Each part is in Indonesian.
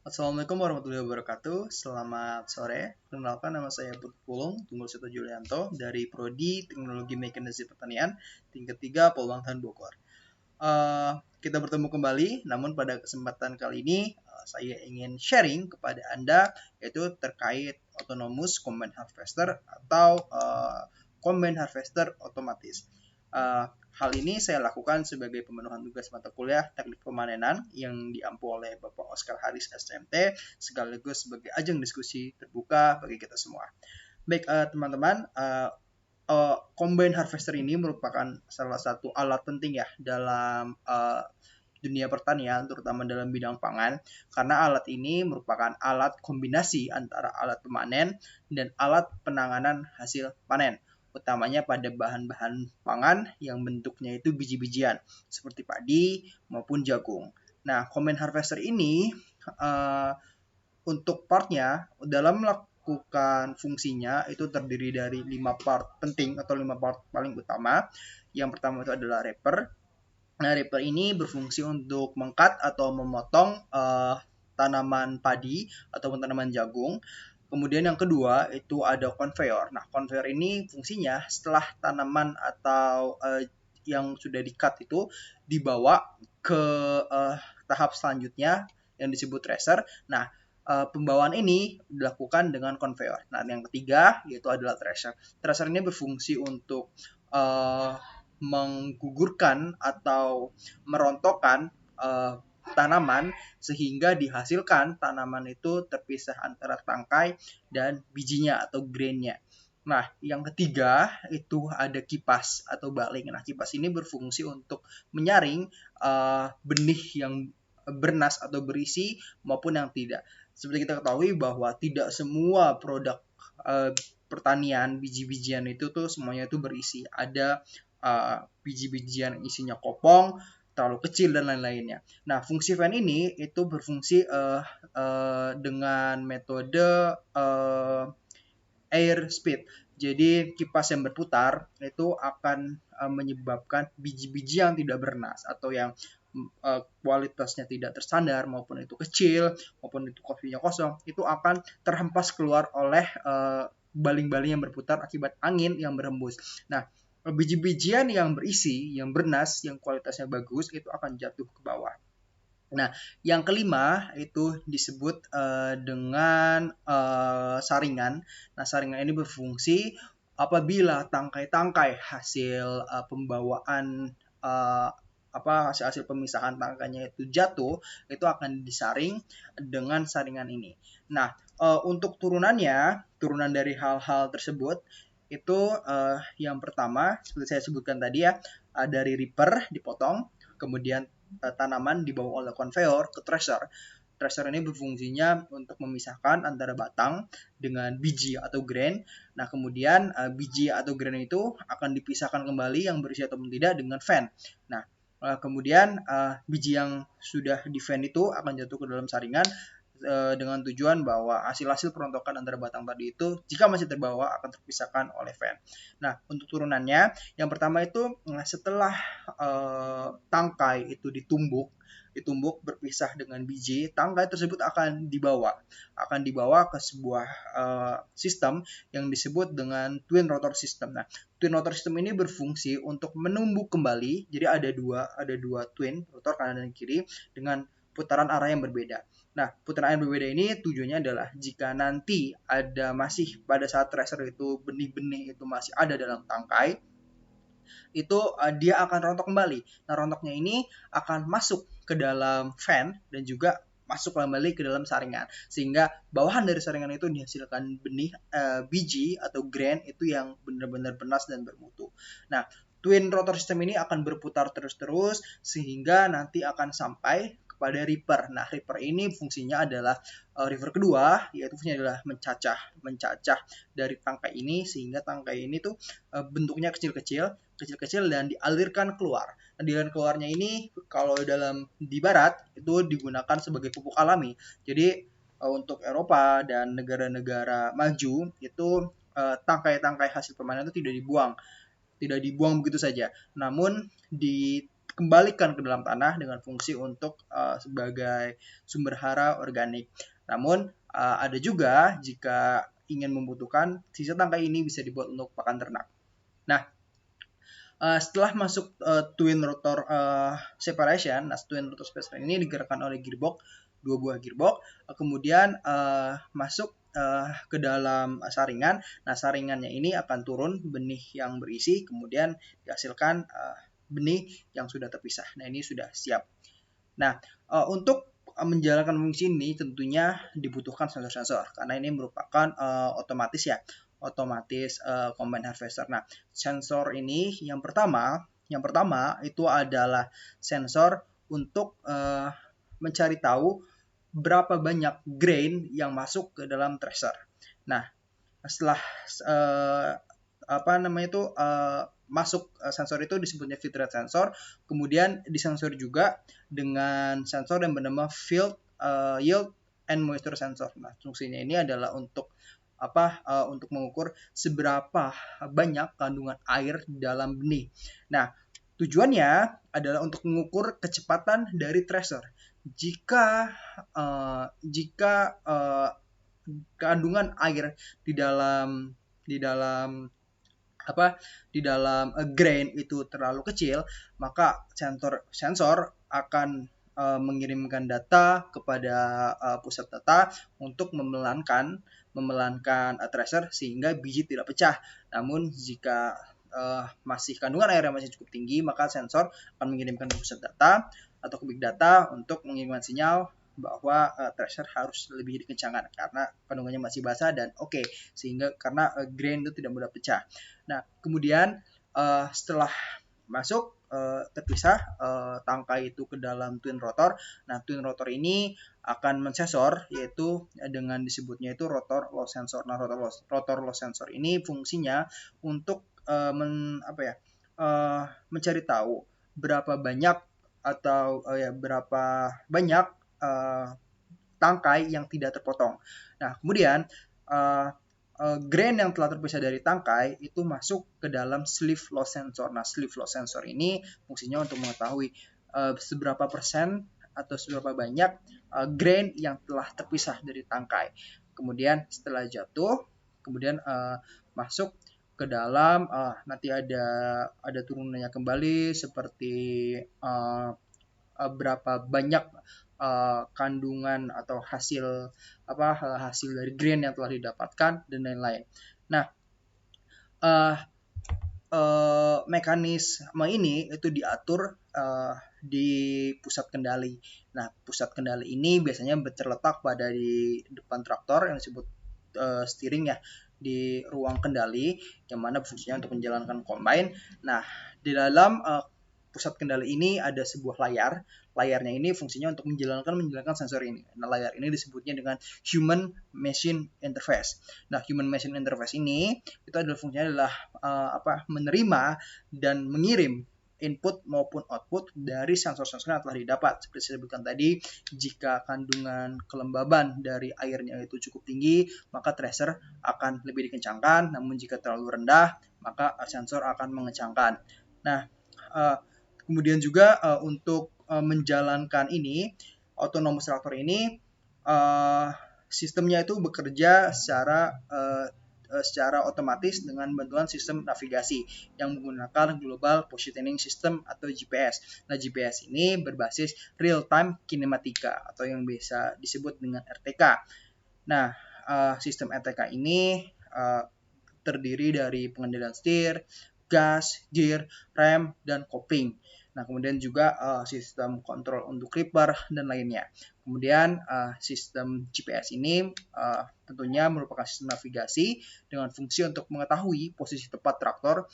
Assalamualaikum warahmatullahi wabarakatuh. Selamat sore. Perkenalkan, nama saya Putu Pulung, Tunggul Seto Julianto dari Prodi Teknologi Mekanisasi Pertanian tingkat 3 Polbangtan Bogor. Kita bertemu kembali, namun pada kesempatan kali ini saya ingin sharing kepada Anda yaitu terkait autonomous combine harvester atau combine harvester otomatis. Hal ini saya lakukan sebagai pemenuhan tugas mata kuliah teknik pemanenan yang diampu oleh Bapak Oscar Haris SMT, sekaligus sebagai ajang diskusi terbuka bagi kita semua. Baik teman-teman, combine harvester ini merupakan salah satu alat penting ya dalam dunia pertanian, terutama dalam bidang pangan, karena alat ini merupakan alat kombinasi antara alat pemanen dan alat penanganan hasil panen, utamanya pada bahan-bahan pangan yang bentuknya itu biji-bijian, seperti padi maupun jagung. Nah, combine harvester ini untuk partnya, dalam melakukan fungsinya itu terdiri dari 5 part penting atau 5 part paling utama. Yang pertama itu adalah reaper. Nah, reaper ini berfungsi untuk mengkat atau memotong tanaman padi ataupun tanaman jagung. Kemudian yang kedua itu ada conveyor. Nah, conveyor ini fungsinya setelah tanaman atau yang sudah di-cut itu dibawa ke tahap selanjutnya yang disebut thresher. Nah, pembawaan ini dilakukan dengan conveyor. Nah, yang ketiga yaitu adalah thresher. Thresher ini berfungsi untuk menggugurkan atau merontokkan tanaman sehingga dihasilkan tanaman itu terpisah antara tangkai dan bijinya atau grainnya. Nah, yang ketiga itu ada kipas atau baling. Nah, kipas ini berfungsi untuk menyaring benih yang bernas atau berisi maupun yang tidak. Seperti kita ketahui bahwa tidak semua produk pertanian biji-bijian itu tuh semuanya itu berisi. Ada biji-bijian isinya kopong, terlalu kecil dan lain-lainnya. Nah, fungsi fan ini itu berfungsi dengan metode air speed. Jadi kipas yang berputar itu akan menyebabkan biji-biji yang tidak bernas atau yang kualitasnya tidak terstandar maupun itu kecil maupun itu kopinya kosong itu akan terhempas keluar oleh baling-baling yang berputar akibat angin yang berhembus. Nah, biji-bijian yang berisi, yang bernas, yang kualitasnya bagus itu akan jatuh ke bawah. Nah, yang kelima itu disebut dengan saringan. Nah, saringan ini berfungsi apabila tangkai-tangkai hasil pembawaan hasil pemisahan tangkainya itu jatuh, itu akan disaring dengan saringan ini. Nah, untuk turunan dari hal-hal tersebut itu yang pertama seperti saya sebutkan tadi ya, dari reaper dipotong, kemudian tanaman dibawa oleh conveyor ke thresher. Thresher ini berfungsinya untuk memisahkan antara batang dengan biji atau grain. Nah, kemudian biji atau grain itu akan dipisahkan kembali yang berisi ataupun tidak dengan fan. Nah, kemudian biji yang sudah di fan itu akan jatuh ke dalam saringan dengan tujuan bahwa hasil-hasil perontokan antara batang tadi itu jika masih terbawa akan terpisahkan oleh fan. Nah, untuk turunannya, yang pertama itu setelah tangkai itu ditumbuk berpisah dengan biji, tangkai tersebut akan dibawa ke sebuah sistem yang disebut dengan twin rotor system. Nah, twin rotor system ini berfungsi untuk menumbuk kembali. Jadi ada dua twin rotor kanan dan kiri dengan putaran arah yang berbeda. Nah, putaran yang berbeda ini tujuannya adalah jika nanti ada masih pada saat thresher itu benih-benih itu masih ada dalam tangkai, itu dia akan rontok kembali. Nah, rontoknya ini akan masuk ke dalam fan dan juga masuk kembali ke dalam saringan, sehingga bawahan dari saringan itu dihasilkan benih biji atau grain itu yang benar-benar bernas dan bermutu. Nah, twin rotor system ini akan berputar terus-terus sehingga nanti akan sampai kepada reaper. Nah, reaper ini fungsinya adalah reaper kedua, yaitu fungsinya adalah mencacah dari tangkai ini sehingga tangkai ini tuh bentuknya kecil-kecil dan dialirkan keluar. Nah, dialirkan keluarnya ini kalau di barat itu digunakan sebagai pupuk alami. Jadi untuk Eropa dan negara-negara maju itu tangkai-tangkai hasil permainan itu tidak dibuang begitu saja, namun kembalikan ke dalam tanah dengan fungsi untuk sebagai sumber hara organik. Namun ada juga jika ingin membutuhkan, sisa tangkai ini bisa dibuat untuk pakan ternak. Nah, setelah masuk twin rotor separation, nah twin rotor separation ini digerakkan oleh gearbox, 2 buah gearbox, kemudian masuk ke dalam saringan. Nah, saringannya ini akan turun benih yang berisi, kemudian dihasilkan benih yang sudah terpisah. Nah, ini sudah siap. Nah, untuk menjalankan fungsi ini tentunya dibutuhkan sensor-sensor karena ini merupakan otomatis ya, otomatis combine harvester. Nah, sensor ini yang pertama itu adalah sensor untuk mencari tahu berapa banyak grain yang masuk ke dalam thresher. Nah, setelah masuk sensor itu disebutnya feed rate sensor, kemudian disensor juga dengan sensor yang bernama field yield and moisture sensor. Nah, fungsinya ini adalah untuk untuk mengukur seberapa banyak kandungan air dalam benih. Nah, tujuannya adalah untuk mengukur kecepatan dari thresher. Jika kandungan air di dalam grain itu terlalu kecil, maka sensor akan mengirimkan data kepada pusat data untuk memelankan thresher sehingga biji tidak pecah. Namun jika masih kandungan air yang masih cukup tinggi, maka sensor akan mengirimkan ke pusat data atau ke big data untuk mengirimkan sinyal bahwa thresher harus lebih dikencangkan karena kandungannya masih basah dan oke, sehingga karena grain itu tidak mudah pecah. Nah, kemudian setelah masuk terpisah tangkai itu ke dalam twin rotor. Nah, twin rotor ini akan mensensor, yaitu dengan disebutnya itu rotor loss sensor. Nah, rotor loss sensor ini fungsinya untuk mencari tahu berapa banyak tangkai yang tidak terpotong. Nah, kemudian grain yang telah terpisah dari tangkai itu masuk ke dalam sleeve loss sensor. Nah, sleeve loss sensor ini fungsinya untuk mengetahui seberapa persen atau seberapa banyak grain yang telah terpisah dari tangkai. Kemudian setelah jatuh, kemudian masuk ke dalam nanti ada turunannya kembali seperti berapa banyak kandungan atau hasil dari grain yang telah didapatkan dan lain-lain. Nah, mekanisme ini itu diatur di pusat kendali. Nah, pusat kendali ini biasanya terletak pada di depan traktor yang disebut steering ya, di ruang kendali yang mana fungsinya untuk menjalankan combine. Nah, di dalam pusat kendali ini ada sebuah layar. Layarnya ini fungsinya untuk menjalankan sensor ini. Nah, layar ini disebutnya dengan human machine interface. Nah, human machine interface ini itu adalah fungsinya adalah menerima dan mengirim input maupun output dari sensor-sensor yang telah didapat. Seperti saya sebutkan tadi, jika kandungan kelembaban dari airnya itu cukup tinggi, maka thresher akan lebih dikencangkan. Namun jika terlalu rendah, maka sensor akan mengencangkan. Nah, kemudian juga untuk menjalankan ini, autonomous tractor ini sistemnya itu bekerja secara otomatis dengan bantuan sistem navigasi yang menggunakan Global Positioning System atau GPS. Nah, GPS ini berbasis Real Time Kinematika atau yang biasa disebut dengan RTK. Nah, sistem RTK ini terdiri dari pengendalian setir, gas, gear, rem, dan kopling. Nah, kemudian juga sistem kontrol untuk clipper dan lainnya. Kemudian sistem GPS ini tentunya merupakan sistem navigasi dengan fungsi untuk mengetahui posisi tepat traktor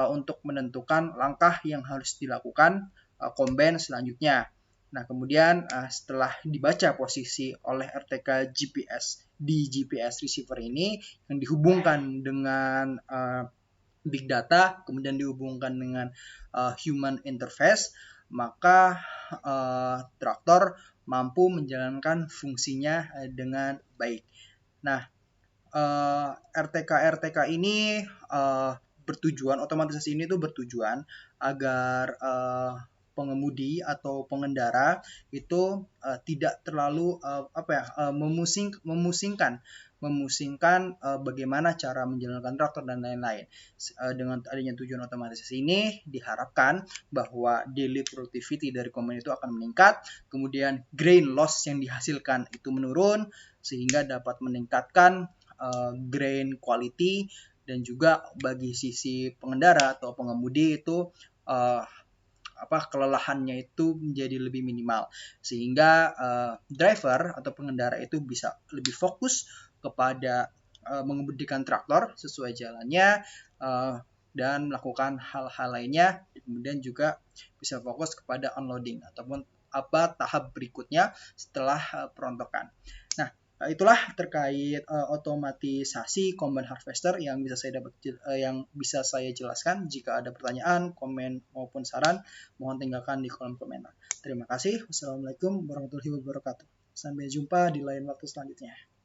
untuk menentukan langkah yang harus dilakukan combine selanjutnya. Nah, kemudian setelah dibaca posisi oleh RTK GPS di GPS receiver ini yang dihubungkan dengan big data, kemudian dihubungkan dengan human interface, maka traktor mampu menjalankan fungsinya dengan baik. Nah, RTK ini bertujuan, otomatisasi ini tuh bertujuan agar pengemudi atau pengendara itu tidak terlalu memusingkan bagaimana cara menjalankan traktor dan lain-lain. Dengan adanya tujuan otomatisasi ini diharapkan bahwa daily productivity dari kombine itu akan meningkat, kemudian grain loss yang dihasilkan itu menurun sehingga dapat meningkatkan grain quality, dan juga bagi sisi pengendara atau pengemudi itu kelelahannya itu menjadi lebih minimal, sehingga driver atau pengendara itu bisa lebih fokus kepada mengemudikan traktor sesuai jalannya dan melakukan hal-hal lainnya, kemudian juga bisa fokus kepada unloading ataupun tahap berikutnya setelah perontokan. Nah, itulah terkait otomatisasi combine harvester yang bisa saya jelaskan. Jika ada pertanyaan, komen maupun saran, mohon tinggalkan di kolom komentar. Terima kasih. Wassalamualaikum warahmatullahi wabarakatuh. Sampai jumpa di lain waktu selanjutnya.